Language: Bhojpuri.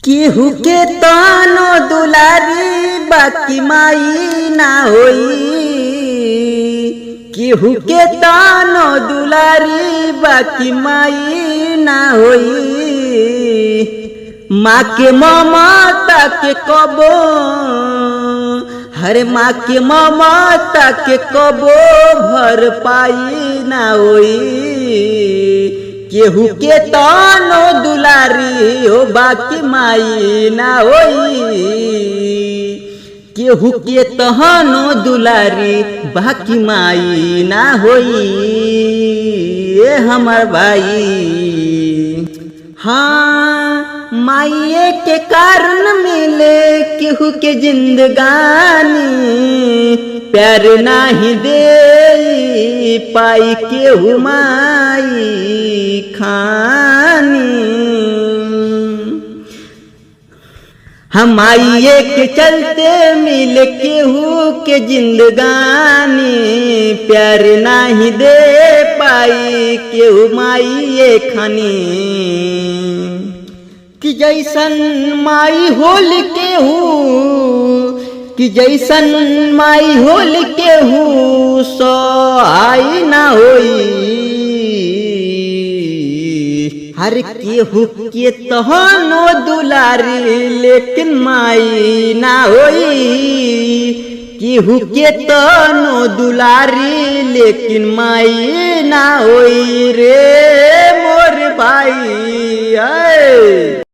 केहू के तानो दुलारी बाकी माई ना होई। केहू के तानो दुलारी बाकी माई ना होई। माँ के ममता के कबो हरे माँ के ममता के कबो भर पाई ना होई। केहू के तानो दुलारी हो बाकी माई ना होई। केहू के तहनो दुलारी बाकी माई ना होई। ए हमर भाई हाँ माइये के कारण मिले केहू के जिंदगानी। प्यार नाही दे पाई केहू माई खानी। हम माइये के चलते मिल केहू के जिंदगानी। प्यार नाही दे पाई केहू माइये खानी। कि जैसन माई होल केहू कि जैसन माई होल केहू सो आई ना होई। हर केहू के तहनो दुलारी लेकिन माई ना होई। केहू के तहनो दुलारी लेकिन माई ना होई रे मोर भाई।